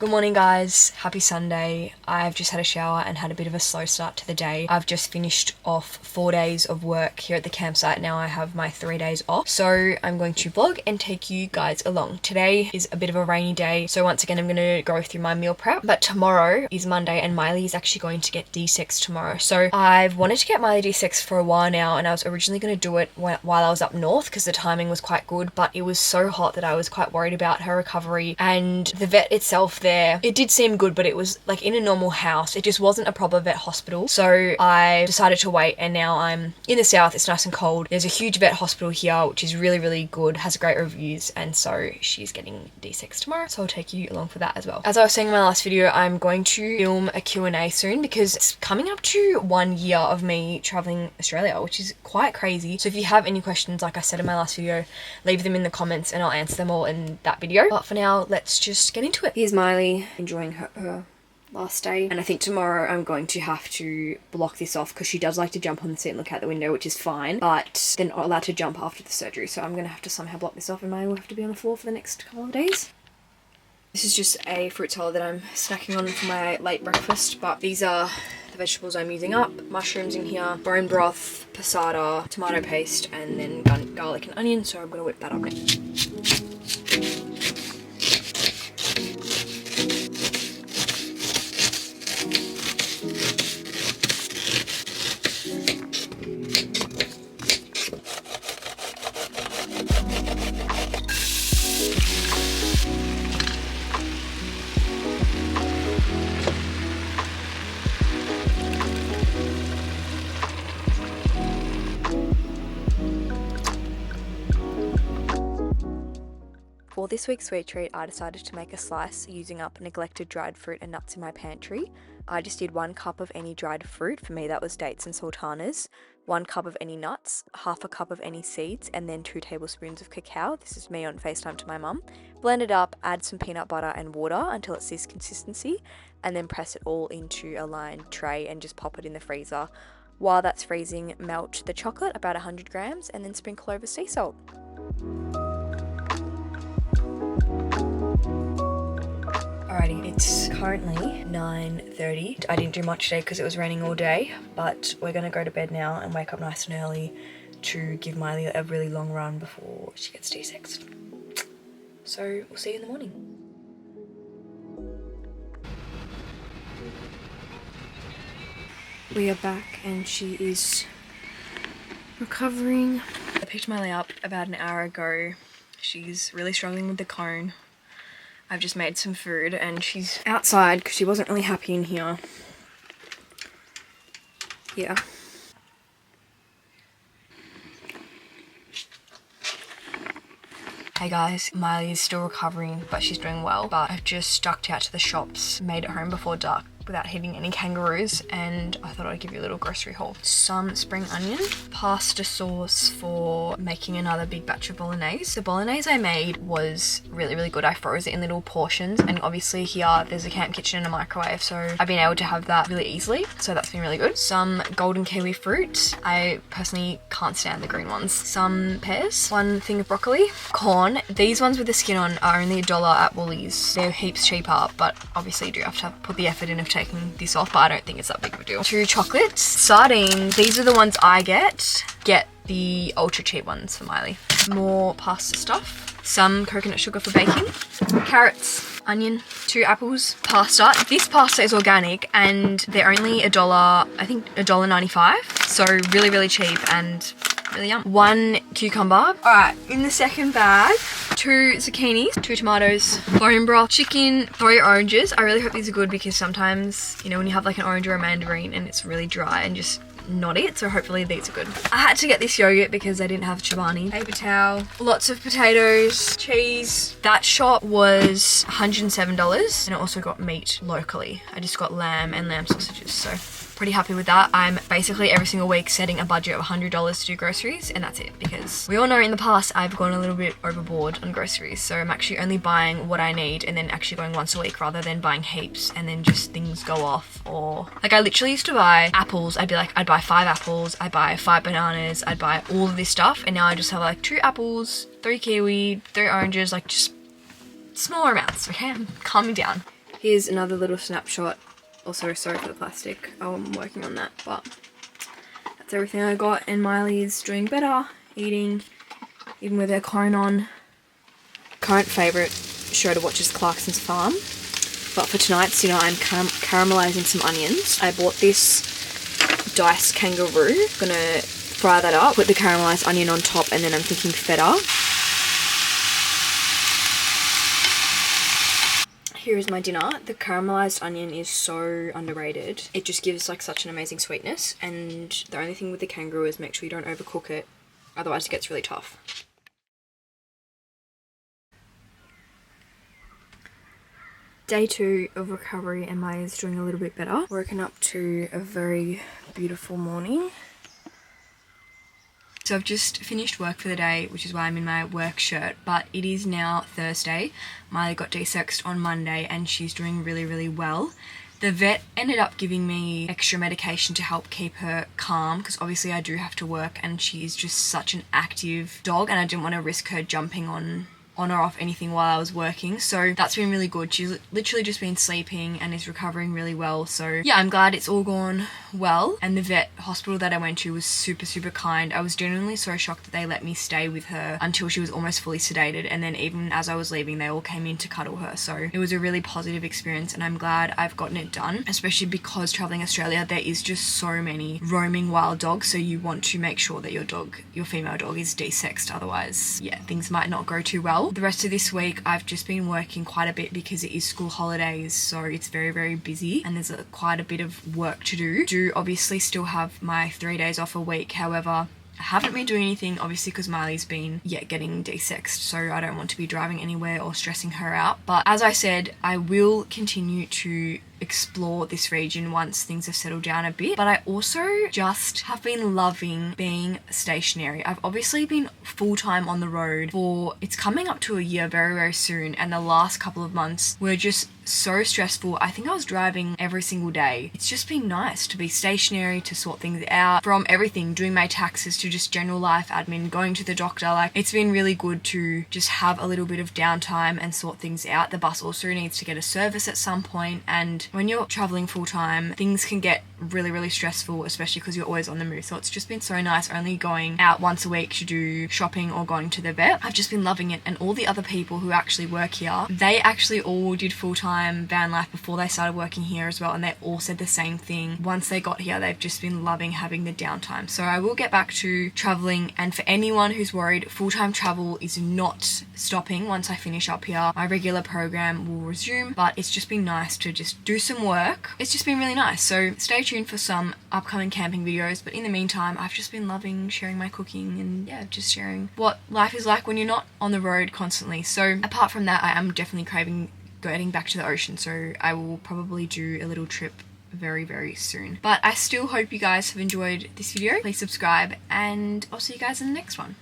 Good morning guys, happy Sunday. I've just had a shower and had a bit of a slow start to the day. I've just finished off 4 days of work here at the campsite. Now I have my 3 days off. So I'm going to vlog and take you guys along. Today is a bit of a rainy day. So once again, I'm going to go through my meal prep. But tomorrow is Monday and Miley is actually going to get D6 tomorrow. So I've wanted to get Miley D6 for a while now, and I was originally going to do it while I was up north because the timing was quite good, but it was so hot that I was quite worried about her recovery. And the vet itself there, it did seem good, but it was like in a normal house. It just wasn't a proper vet hospital. So I decided to wait, and now I'm in the south. It's nice and cold. There's a huge vet hospital here, which is really, really good, has great reviews, and so she's getting D6 tomorrow. So I'll take you along for that as well. As I was saying in my last video, I'm going to film a Q&A soon because it's coming up to 1 year of me traveling Australia, which is quite crazy. So if you have any questions, like I said in my last video, leave them in the comments and I'll answer them all in that video. But for now, let's just get into it. Here's Miley enjoying her last day, and I think tomorrow I'm going to have to block this off because she does like to jump on the seat and look out the window, which is fine, but they're not allowed to jump after the surgery, so I'm gonna have to somehow block this off, and Miley will have to be on the floor for the next couple of days. This is just a fruit salad that I'm snacking on for my late breakfast, but these are the vegetables I'm using up. Mushrooms in here, bone broth, passata, tomato paste, and then garlic and onion, so I'm gonna whip that up now. For this week's sweet treat, I decided to make a slice using up neglected dried fruit and nuts in my pantry. I just did 1 cup of any dried fruit. For me, that was dates and sultanas. 1 cup of any nuts, half a cup of any seeds, and then 2 tablespoons of cacao. This is me on FaceTime to my mum. Blend it up, add some peanut butter and water until it's this consistency, and then press it all into a lined tray and just pop it in the freezer. While that's freezing, melt the chocolate, about 100 grams, and then sprinkle over sea salt. Alrighty, it's currently 9:30. I didn't do much today because it was raining all day, but we're gonna go to bed now and wake up nice and early to give Miley a really long run before she gets D6. So we'll see you in the morning. We are back and she is recovering. I picked Miley up about an hour ago. She's really struggling with the cone. I've just made some food and she's outside because she wasn't really happy in here. Yeah. Hey guys, Miley is still recovering, but she's doing well. But I've just ducked out to the shops, made it home before dark without hitting any kangaroos, and I thought I'd give you a little grocery haul. Some spring onion, pasta sauce for making another big batch of bolognese. The bolognese I made was really, really good. I froze it in little portions, and obviously here there's a camp kitchen and a microwave, so I've been able to have that really easily, so that's been really good. Some golden kiwi fruit. I personally can't stand the green ones. Some pears, 1 thing of broccoli, corn. These ones with the skin on are only $1 at Woolies. They're heaps cheaper, but obviously you do have to put the effort in of taking this off, but I don't think it's that big of a deal. 2 chocolates. Sardines. These are the ones I get. Get the ultra cheap ones for Miley. More pasta stuff. Some coconut sugar for baking. Carrots. Onion. 2 apples. Pasta. This pasta is organic and they're only $1, I think $1.95. So really, really cheap and really yum. 1 cucumber. Alright, in the second bag, 2 zucchinis, 2 tomatoes, bone broth, chicken, 3 oranges. I really hope these are good because sometimes, you know, when you have like an orange or a mandarin and it's really dry and just not it, so hopefully these are good. I had to get this yogurt because I didn't have Chobani. Paper towel, lots of potatoes, cheese. That shop was $107 and it also got meat locally. I just got lamb and lamb sausages, so pretty happy with that. I'm basically every single week setting a budget of $100 to do groceries, and that's it, because we all know in the past I've gone a little bit overboard on groceries, so I'm actually only buying what I need and then actually going once a week rather than buying heaps and then just things go off. Or like I literally used to buy apples. I'd buy 5 apples, I'd buy 5 bananas, I'd buy all of this stuff, and now I just have like 2 apples, 3 kiwi, 3 oranges, like just smaller amounts, okay? Calm me down. Here's another little snapshot. Also, sorry for the plastic. I'm working on that, but that's everything I got. And Miley is doing better, eating, even with her cone on. Current favourite show to watch is Clarkson's Farm. But for tonight's dinner, I'm caramelising some onions. I bought this diced kangaroo. Gonna fry that up, put the caramelised onion on top, and then I'm thinking feta. Here is my dinner. The caramelised onion is so underrated. It just gives like such an amazing sweetness, and the only thing with the kangaroo is make sure you don't overcook it, otherwise it gets really tough. Day 2 of recovery, and Maya's doing a little bit better. Woken up to a very beautiful morning. So I've just finished work for the day, which is why I'm in my work shirt, but it is now Thursday. Miley got desexed on Monday and she's doing really, really well. The vet ended up giving me extra medication to help keep her calm, because obviously I do have to work and she is just such an active dog and I didn't want to risk her jumping on or off anything while I was working, so that's been really good. She's literally just been sleeping and is recovering really well, so yeah, I'm glad it's all gone well. And the vet hospital that I went to was super, super kind. I was genuinely so shocked that they let me stay with her until she was almost fully sedated, and then even as I was leaving they all came in to cuddle her, so it was a really positive experience and I'm glad I've gotten it done, especially because traveling Australia there is just so many roaming wild dogs, so you want to make sure that your female dog is desexed, otherwise yeah, things might not go too well. The rest of this week I've just been working quite a bit because it is school holidays, so it's very, very busy and there's quite a bit of work to do. Do obviously still have my 3 days off a week, however I haven't been doing anything obviously because Miley's been getting desexed, so I don't want to be driving anywhere or stressing her out. But as I said, I will continue to explore this region once things have settled down a bit, but I also just have been loving being stationary. I've obviously been full-time on the road for, it's coming up to a year very, very soon, and the last couple of months were just so stressful. I think I was driving every single day. It's just been nice to be stationary, to sort things out, from everything, doing my taxes to just general life admin, going to the doctor. Like, it's been really good to just have a little bit of downtime and sort things out. The bus also needs to get a service at some point, and when you're traveling full-time things can get really, really stressful, especially because you're always on the move. So it's just been so nice only going out once a week to do shopping or going to the vet. I've just been loving it, and all the other people who actually work here, they actually all did full-time van life before they started working here as well, and they all said the same thing. Once they got here they've just been loving having the downtime. So I will get back to traveling, and for anyone who's worried, full-time travel is not stopping once I finish up here. My regular program will resume, but it's just been nice to just do some work. It's just been really nice, so stay tuned for some upcoming camping videos, but in the meantime I've just been loving sharing my cooking and yeah, just sharing what life is like when you're not on the road constantly. So apart from that, I am definitely craving getting back to the ocean, so I will probably do a little trip very, very soon. But I still hope you guys have enjoyed this video. Please subscribe and I'll see you guys in the next one.